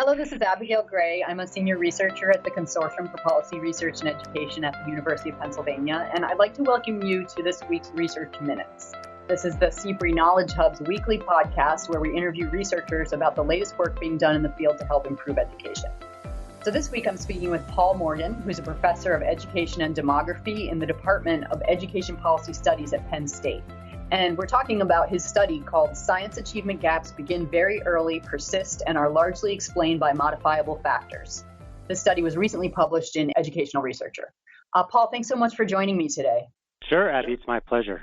Hello, this is Abigail Gray. I'm a senior researcher at the Consortium for Policy Research and Education at the University of Pennsylvania, and I'd like to welcome you to this week's Research Minutes. This is the CPRE Knowledge Hub's weekly podcast where we interview researchers about the latest work being done in the field to help improve education. So this week I'm speaking with Paul Morgan, who's a professor of education and demography in the Department of Education Policy Studies at Penn State. And we're talking about his study called Science Achievement Gaps Begin Very Early, Persist, and Are Largely Explained by Modifiable Factors. This study was recently published in Educational Researcher. Paul, thanks so much for joining me today. Sure, Abby, it's my pleasure.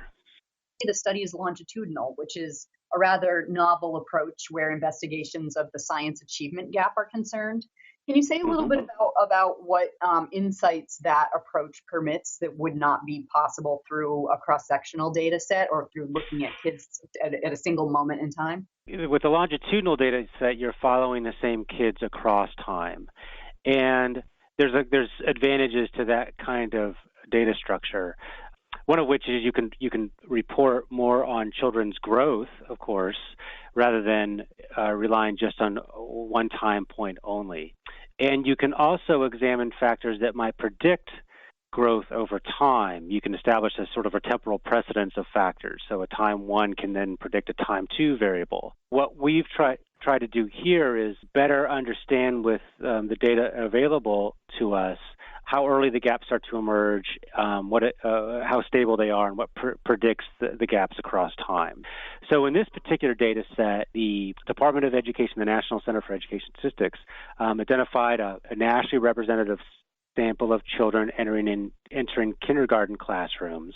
The study is longitudinal, which is a rather novel approach where investigations of the science achievement gap are concerned. Can you say a little bit about what insights that approach permits that would not be possible through a cross-sectional data set or through looking at kids at a single moment in time? With the longitudinal data set, you're following the same kids across time. And there's advantages to that kind of data structure. One of which is you can report more on children's growth, of course, rather than relying just on one time point only. And you can also examine factors that might predict growth over time. You can establish a sort of a temporal precedence of factors. So a time one can then predict a time two variable. What we've tried to do here is better understand with the data available to us how early the gaps start to emerge, how stable they are, and what predicts the gaps across time. So in this particular data set, the Department of Education, the National Center for Education Statistics, identified a nationally representative sample of children entering kindergarten classrooms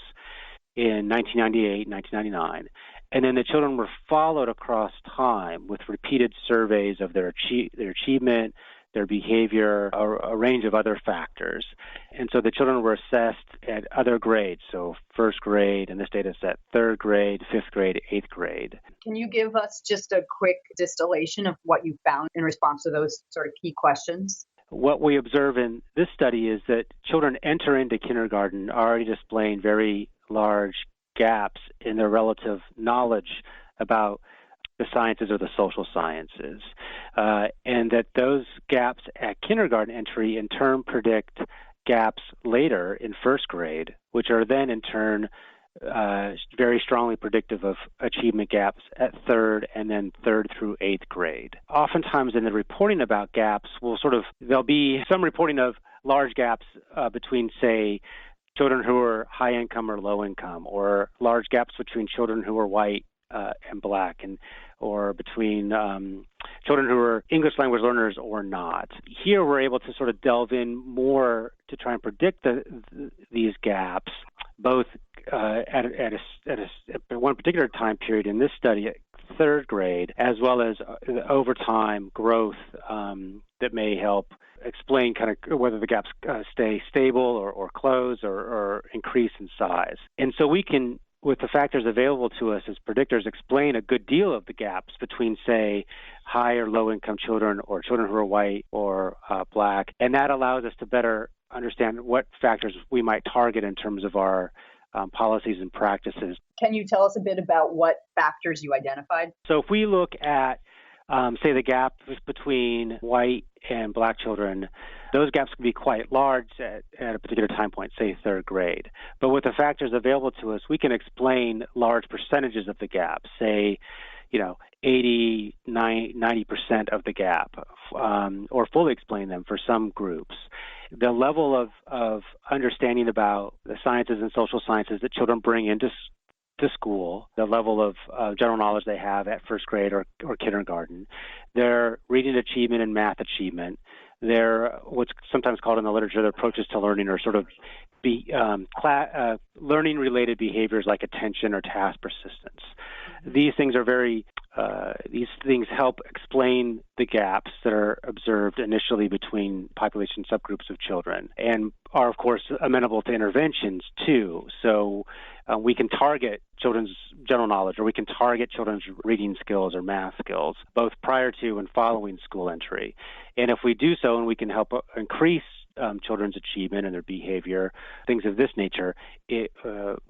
in 1998, 1999. And then the children were followed across time with repeated surveys of their achievement, their behavior, a range of other factors. And so the children were assessed at other grades, so first grade, in this data set, third grade, fifth grade, eighth grade. Can you give us just a quick distillation of what you found in response to those sort of key questions? What we observe in this study is that children enter into kindergarten already displaying very large gaps in their relative knowledge about the sciences or the social sciences, and that those gaps at kindergarten entry in turn predict gaps later in first grade, which are then in turn very strongly predictive of achievement gaps at third and then third through eighth grade. Oftentimes in the reporting about gaps, there'll be some reporting of large gaps between, say, children who are high income or low income, or large gaps between children who are white and black, or between children who are English language learners or not. Here we're able to sort of delve in more to try and predict these gaps, both at one particular time period in this study, at third grade, as well as over time growth that may help explain kind of whether the gaps stay stable or close or increase in size. And so we can, with the factors available to us as predictors, explain a good deal of the gaps between, say, high or low-income children or children who are white or black. And that allows us to better understand what factors we might target in terms of our policies and practices. Can you tell us a bit about what factors you identified? So if we look at, say, the gap between white and black children, those gaps can be quite large at a particular time point, say third grade. But with the factors available to us, we can explain large percentages of the gap, say, 80, 90% of the gap, or fully explain them for some groups. The level of understanding about the sciences and social sciences that children bring into school, the level of general knowledge they have at first grade or kindergarten, their reading achievement and math achievement, their what's sometimes called in the literature their approaches to learning, or sort of learning-related behaviors like attention or task persistence. These things help explain the gaps that are observed initially between population subgroups of children, and are, of course, amenable to interventions too. So we can target children's general knowledge, or we can target children's reading skills or math skills, both prior to and following school entry. And if we do so, and we can help increase children's achievement and their behavior, things of this nature,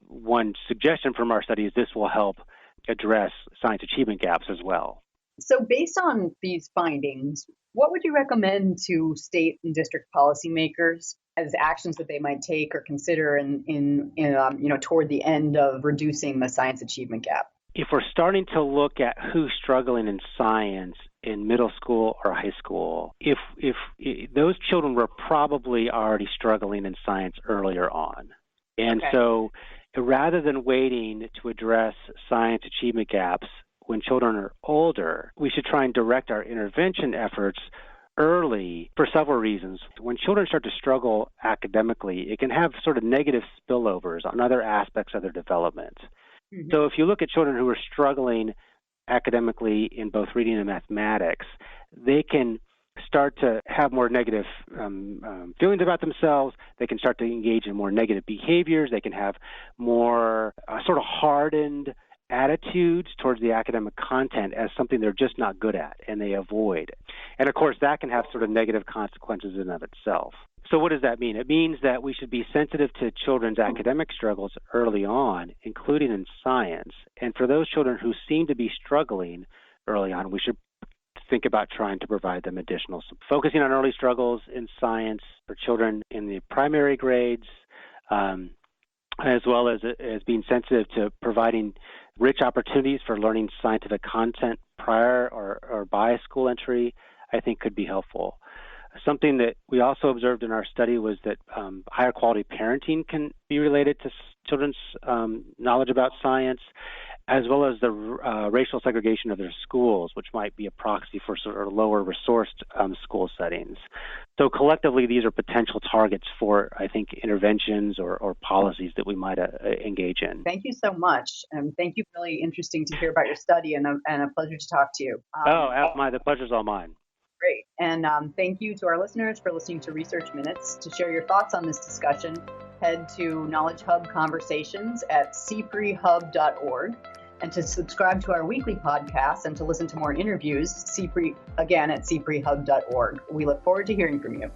one suggestion from our study is this will help address science achievement gaps as well. So based on these findings, What would you recommend to state and district policymakers as actions that they might take or consider toward the end of reducing the science achievement gap? If we're starting to look at who's struggling in science in middle school or high school, if those children were probably already struggling in science earlier on. And so rather than waiting to address science achievement gaps when children are older, we should try and direct our intervention efforts early for several reasons. When children start to struggle academically, it can have sort of negative spillovers on other aspects of their development. Mm-hmm. So if you look at children who are struggling academically in both reading and mathematics, they can start to have more negative feelings about themselves. They can start to engage in more negative behaviors. They can have more sort of hardened attitudes towards the academic content as something they're just not good at and they avoid. And of course, that can have sort of negative consequences in and of itself. So what does that mean? It means that we should be sensitive to children's academic struggles early on, including in science. And for those children who seem to be struggling early on, we should think about trying to provide them additional support. Focusing on early struggles in science for children in the primary grades, as well as being sensitive to providing rich opportunities for learning scientific content prior or by school entry, I think could be helpful. Something that we also observed in our study was that higher quality parenting can be related to children's knowledge about science, as well as the racial segregation of their schools, which might be a proxy for sort of lower resourced school settings. So collectively, these are potential targets for, I think, interventions or policies that we might engage in. Thank you so much. Thank you. Really interesting to hear about your study and a pleasure to talk to you. The pleasure's all mine. Great. And thank you to our listeners for listening to Research Minutes. To share your thoughts on this discussion, head to Knowledge Hub Conversations at cprehub.org. And to subscribe to our weekly podcast and to listen to more interviews, again at cprehub.org. We look forward to hearing from you.